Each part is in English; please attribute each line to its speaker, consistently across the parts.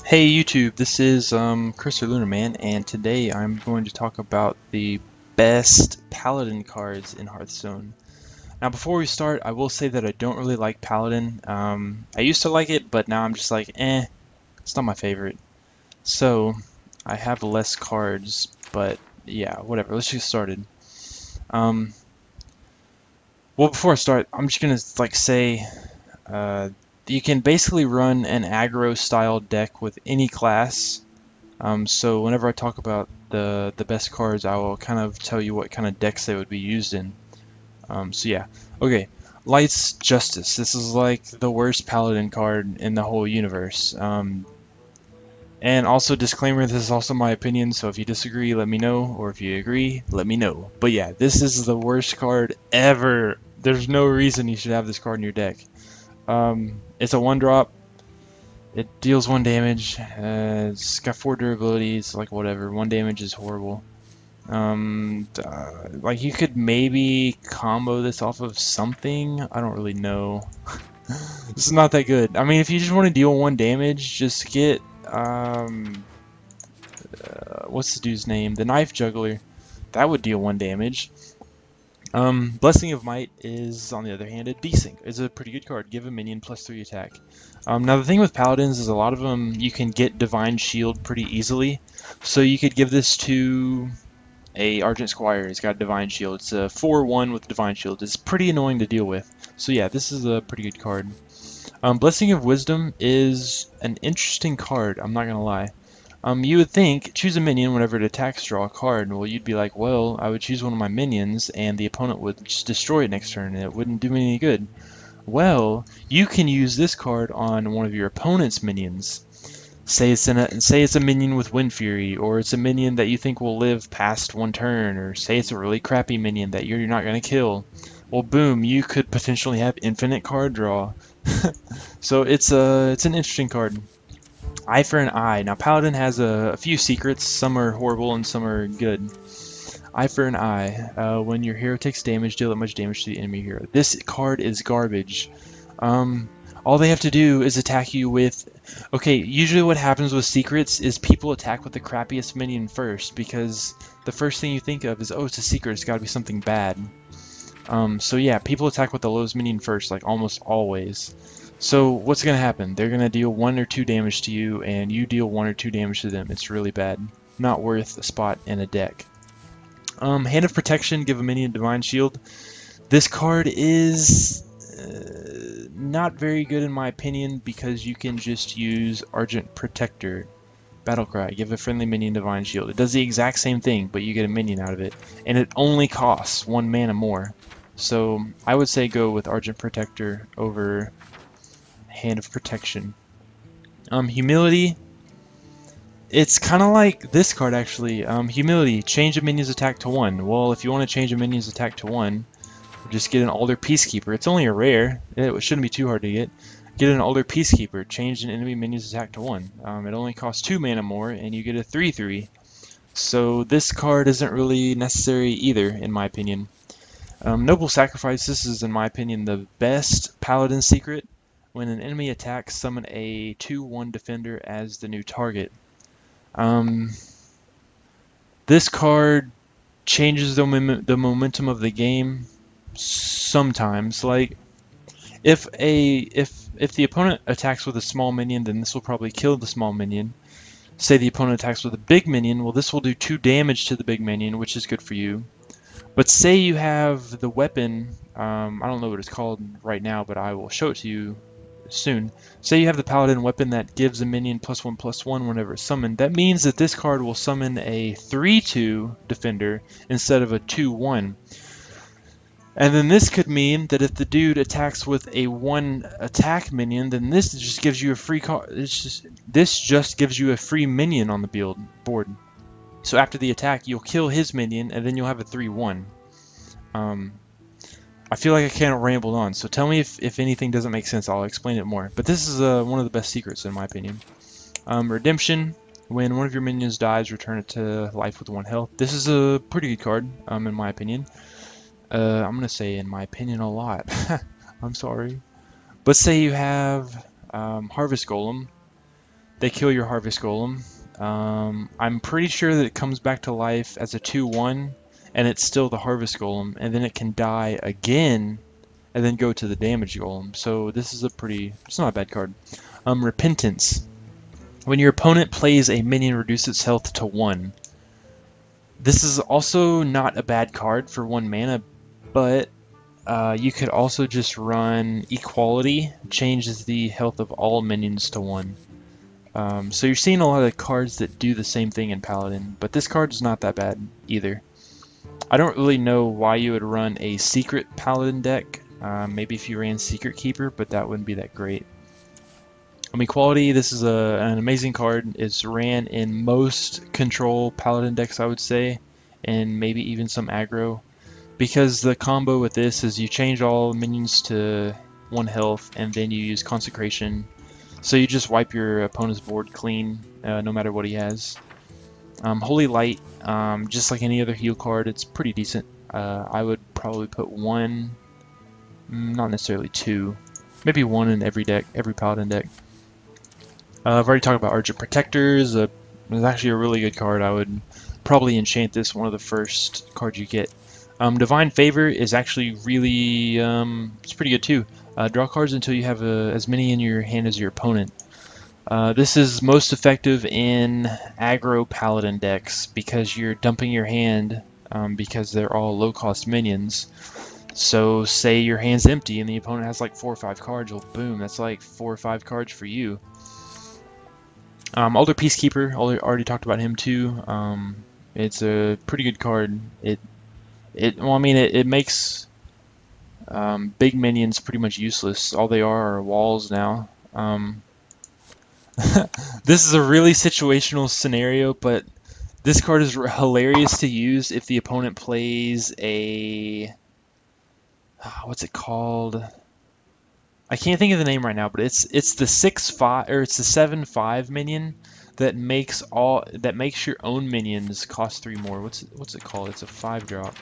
Speaker 1: Hey YouTube, this is Chris or Lunarman, and today I'm going to talk about the best Paladin cards in Hearthstone. Now before we start, I will say that I don't really like Paladin. I used to like it, but now I'm just like, it's not my favorite. So, I have less cards, but yeah, whatever, let's get started. Um, well, before I start, I'm just gonna say, uh, you can basically run an aggro style deck with any class. So whenever I talk about the best cards, I will kind of tell you what kind of decks they would be used in. So yeah, okay. Light's Justice. This is like the worst Paladin card in the whole universe. And also disclaimer, this is also my opinion, so if you disagree, let me know, or if you agree, let me know. But yeah, this is the worst card ever. There's no reason you should have this card in your deck. It's a 1-drop. It deals 1 damage. It's got 4 durability. It's like whatever. 1 damage is horrible. Like you could maybe combo this off of something. I don't really know. This is not that good. I mean, if you just want to deal 1 damage, just get what's the dude's name? The Knife Juggler. That would deal 1 damage. Blessing of Might is, on the other hand, a desync. It's a pretty good card. Give a minion +3 attack. Now the thing with Paladins is a lot of them you can get Divine Shield pretty easily. So you could give this to a Argent Squire. It's got Divine Shield. It's a 4/1 with Divine Shield. It's pretty annoying to deal with. So yeah, this is a pretty good card. Blessing of Wisdom is an interesting card, I'm not gonna lie. You would think, choose a minion whenever it attacks, draw a card. Well, you'd be like, well, I would choose one of my minions, and the opponent would just destroy it next turn, and it wouldn't do me any good. Well, you can use this card on one of your opponent's minions. Say it's a minion with Wind Fury, or it's a minion that you think will live past 1 turn, or say it's a really crappy minion that you're not going to kill. Well, boom, you could potentially have infinite card draw. So it's an interesting card. Eye for an Eye. Now Paladin has a few secrets. Some are horrible and some are good. Eye for an Eye. When your hero takes damage, deal that much damage to the enemy hero. This card is garbage. All they have to do is attack you with... Okay, usually what happens with secrets is people attack with the crappiest minion first, because the first thing you think of is, oh, it's a secret, it's gotta be something bad. So yeah, people attack with the lowest minion first, like almost always. So what's gonna happen? They're gonna deal 1 or 2 damage to you, and you deal 1 or 2 damage to them. It's really bad. Not worth a spot in a deck. Hand of Protection, give a minion Divine Shield. This card is not very good in my opinion, because you can just use Argent Protector. Battlecry, give a friendly minion Divine Shield. It does the exact same thing, but you get a minion out of it. And it only costs 1 mana more. So I would say go with Argent Protector over Hand of Protection. Humility. It's kind of like this card actually. Humility, change a minion's attack to 1. Well, if you want to change a minion's attack to 1, just get an Alder Peacekeeper. It's only a rare. It shouldn't be too hard to get. Get an Alder Peacekeeper. Change an enemy minion's attack to 1. It only costs 2 mana more, and you get a 3/3. So this card isn't really necessary either, in my opinion. Noble Sacrifice. This is, in my opinion, the best Paladin secret. When an enemy attacks, summon a 2/1 defender as the new target. This card changes the momentum of the game sometimes. Like if the opponent attacks with a small minion, then this will probably kill the small minion. Say the opponent attacks with a big minion, well, this will do 2 damage to the big minion, which is good for you. But say you have the weapon, I don't know what it's called right now, but I will show it to you soon. Say you have the Paladin weapon that gives a minion +1/+1 whenever it's summoned. That means that this card will summon a 3/2 defender instead of a 2/1. And then this could mean that if the dude attacks with a 1 attack minion, then this just gives you a free card. This just gives you a free minion on the board. So after the attack, you'll kill his minion, and then you'll have a 3/1. I feel like I can't ramble on, so tell me if anything doesn't make sense. I'll explain it more. But this is one of the best secrets in my opinion. Redemption. When one of your minions dies, return it to life with 1 health. This is a pretty good card, in my opinion. I'm gonna say in my opinion a lot. I'm sorry. But say you have Harvest Golem. they kill your Harvest Golem. I'm pretty sure that it comes back to life as a 2/1, and it's still the Harvest Golem, and then it can die again, and then go to the Damage Golem. So this is it's not a bad card. Repentance. When your opponent plays a minion, reduce its health to 1. This is also not a bad card for 1 mana, but you could also just run Equality, changes the health of all minions to 1. So you're seeing a lot of cards that do the same thing in Paladin, but this card is not that bad either. I don't really know why you would run a Secret Paladin deck. Maybe if you ran Secret Keeper, but that wouldn't be that great. Equality, this is an amazing card. It's ran in most control Paladin decks, I would say, and maybe even some aggro. Because the combo with this is you change all minions to 1 health, and then you use Consecration. So you just wipe your opponent's board clean, no matter what he has. Holy Light, just like any other heal card, it's pretty decent. I would probably put 1, not necessarily 2, maybe 1 in every deck, every Paladin deck. I've already talked about Argent Protectors. It's actually a really good card. I would probably enchant this, one of the first cards you get. Divine Favor is actually really, it's pretty good too. Draw cards until you have as many in your hand as your opponent. This is most effective in aggro Paladin decks because you're dumping your hand because they're all low-cost minions. So say your hand's empty and the opponent has like 4 or 5 cards, well boom, that's like 4 or 5 cards for you. Elder Peacekeeper, already talked about him too. It's a pretty good card. It makes big minions pretty much useless. All they are walls now. This is a really situational scenario, but this card is hilarious to use if the opponent plays a... what's it called? I can't think of the name right now, but it's the 6/5 or it's the 7/5 minion that makes your own minions cost 3 more. What's it called? It's a 5-drop.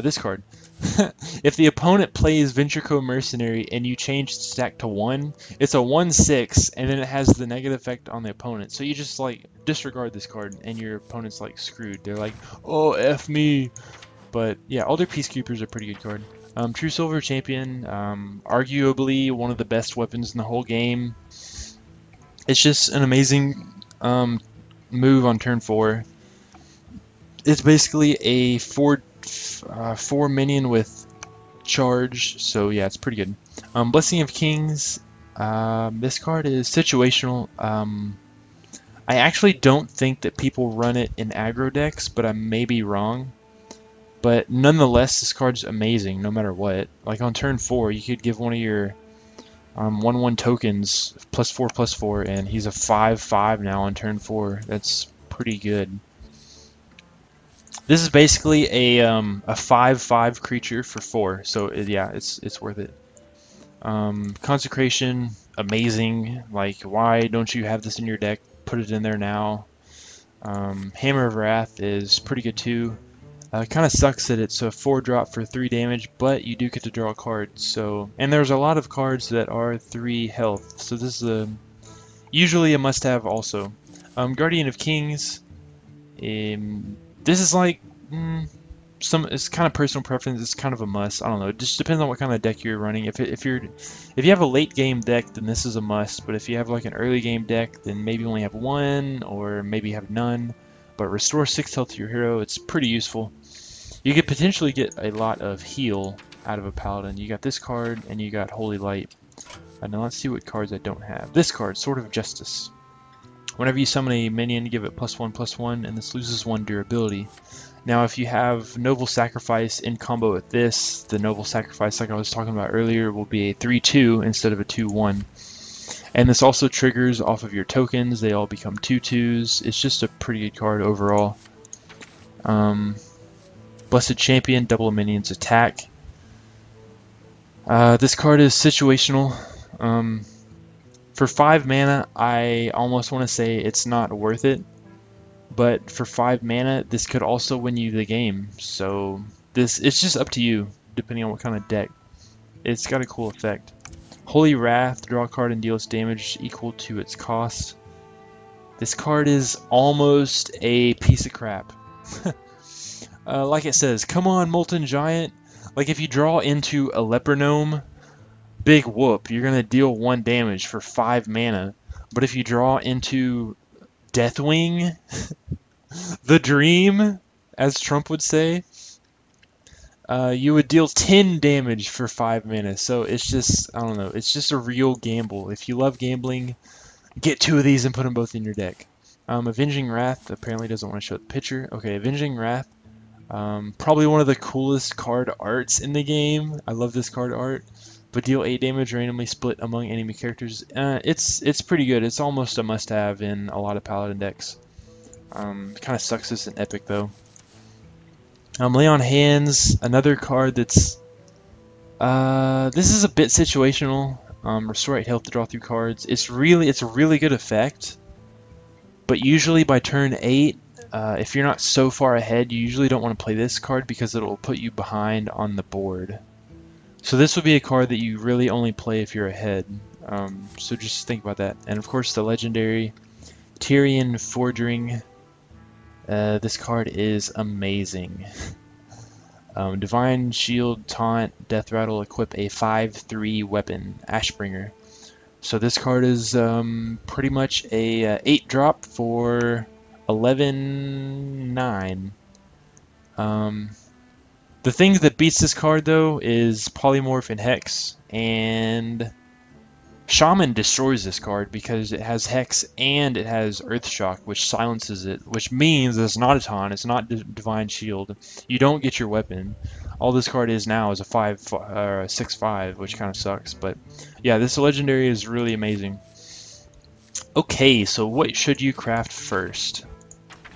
Speaker 1: This card. If the opponent plays Ventureco Mercenary and you change the stack to 1, it's a 1/6, and then it has the negative effect on the opponent. So you just like disregard this card, and your opponent's like screwed. They're like, oh F me. But yeah, Elder Peacekeeper's a pretty good card. True Silver Champion, arguably one of the best weapons in the whole game. It's just an amazing move on turn 4. It's basically a 4 minion with charge, so yeah, it's pretty good. Blessing of Kings, this card is situational. I actually don't think that people run it in aggro decks, but I may be wrong. But nonetheless, this card's amazing no matter what. Like on turn 4, you could give one of your 1/1 tokens +4/+4, and he's a 5/5 now on turn 4. That's pretty good. This is basically a 5/5 creature for 4, so yeah, it's worth it. Consecration, amazing. Like, why don't you have this in your deck? Put it in there now. Hammer of Wrath is pretty good too. Kind of sucks that it's a 4-drop for 3 damage, but you do get to draw a card. So, and there's a lot of cards that are 3 health, so this is usually a must-have also. Guardian of Kings. This is like it's kind of personal preference. It's kind of a must. I don't know. It just depends on what kind of deck you're running. If you have a late game deck, then this is a must. But if you have like an early game deck, then maybe only have 1 or maybe have none. But restore 6 health to your hero. It's pretty useful. You could potentially get a lot of heal out of a Paladin. You got this card and you got Holy Light. Now let's see what cards I don't have. This card, Sword of Justice. Whenever you summon a minion, give it +1/+1, and this loses 1 durability. Now if you have Noble Sacrifice in combo with this, the Noble Sacrifice, like I was talking about earlier, will be a 3/2 instead of a 2/1. And this also triggers off of your tokens. They all become 2/2s. It's just a pretty good card overall. Blessed Champion, double minions attack. This card is situational. For 5 mana, I almost want to say it's not worth it. But for 5 mana, this could also win you the game. So it's just up to you, depending on what kind of deck. It's got a cool effect. Holy Wrath, draw a card and deals damage equal to its cost. This card is almost a piece of crap. Like it says, come on, Molten Giant. Like if you draw into a Leper Gnome, big whoop, you're going to deal 1 damage for 5 mana. But if you draw into Deathwing, the Dream, as Trump would say, you would deal 10 damage for 5 mana. So it's just, I don't know, it's just a real gamble. If you love gambling, get 2 of these and put them both in your deck. Avenging Wrath apparently doesn't want to show the picture. Okay, Avenging Wrath. Probably one of the coolest card arts in the game. I love this card art. But deal 8 damage randomly split among enemy characters. It's pretty good. It's almost a must-have in a lot of Paladin decks. Kind of sucks it's an epic though. Lay on Hands, another card that's this is a bit situational. Restore 8 health to draw through cards. It's a really good effect. But usually by turn 8, if you're not so far ahead, you usually don't want to play this card because it'll put you behind on the board. So this would be a card that you really only play if you're ahead. So just think about that. And of course the legendary Tyrian Forging. This card is amazing. Divine Shield, Taunt, Death Rattle, equip a 5/3 weapon, Ashbringer. So this card is pretty much a 8 drop for 11/9. The thing that beats this card though is Polymorph and Hex, and Shaman destroys this card because it has Hex and it has Earthshock, which silences it, which means it's not a taunt, it's not Divine Shield. You don't get your weapon. All this card is now is a 6/5, which kind of sucks. But yeah, this legendary is really amazing. Okay, so what should you craft first?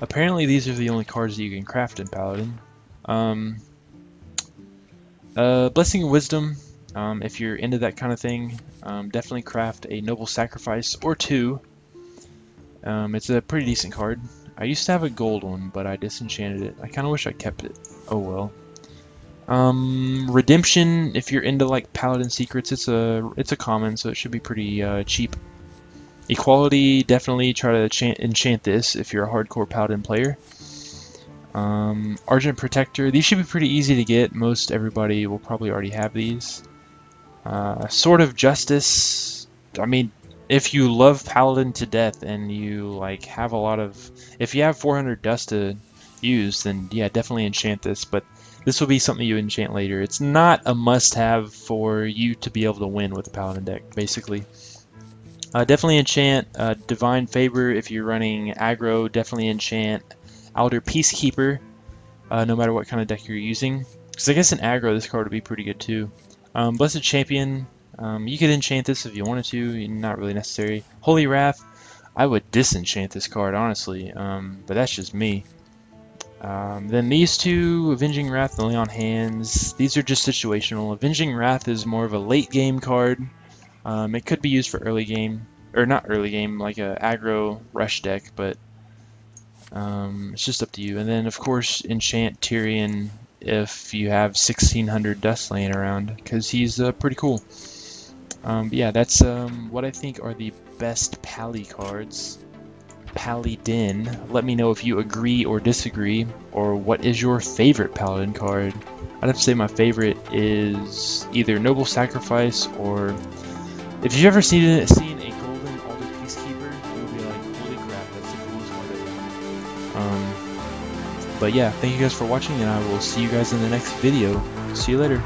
Speaker 1: Apparently these are the only cards that you can craft in Paladin. Blessing of Wisdom, if you're into that kind of thing, definitely craft a Noble Sacrifice or 2. It's a pretty decent card. I used to have a gold one, but I disenchanted it. I kind of wish I kept it. Oh well. Redemption, if you're into like Paladin secrets, it's a common, so it should be pretty cheap. Equality, definitely try to enchant this if you're a hardcore Paladin player. Argent Protector, these should be pretty easy to get. Most everybody will probably already have these. Sword of Justice, I mean, if you love Paladin to death and you like have a lot of, if you have 400 dust to use, then yeah, definitely enchant this, but this will be something you enchant later. It's not a must-have for you to be able to win with the Paladin deck, basically. Definitely enchant Divine Favor if you're running aggro. Definitely enchant Outer Peacekeeper, no matter what kind of deck you're using. Because I guess in aggro, this card would be pretty good too. Blessed Champion, you could enchant this if you wanted to, not really necessary. Holy Wrath, I would disenchant this card, honestly, but that's just me. Then these two, Avenging Wrath and Lay on Hands, these are just situational. Avenging Wrath is more of a late game card. It could be used for early game, or not early game, like a aggro rush deck, but it's just up to you. And then of course enchant Tyrian if you have 1600 dust laying around, because he's pretty cool. But yeah, that's what I think are the best Pally cards. Paladin. Let me know if you agree or disagree, or what is your favorite Paladin card. I'd have to say my favorite is either Noble Sacrifice, or if you've ever seen a golden Alder Peacekeeper, you'll be like, holy crap, that's the coolest card ever. But yeah, thank you guys for watching, and I will see you guys in the next video. See you later.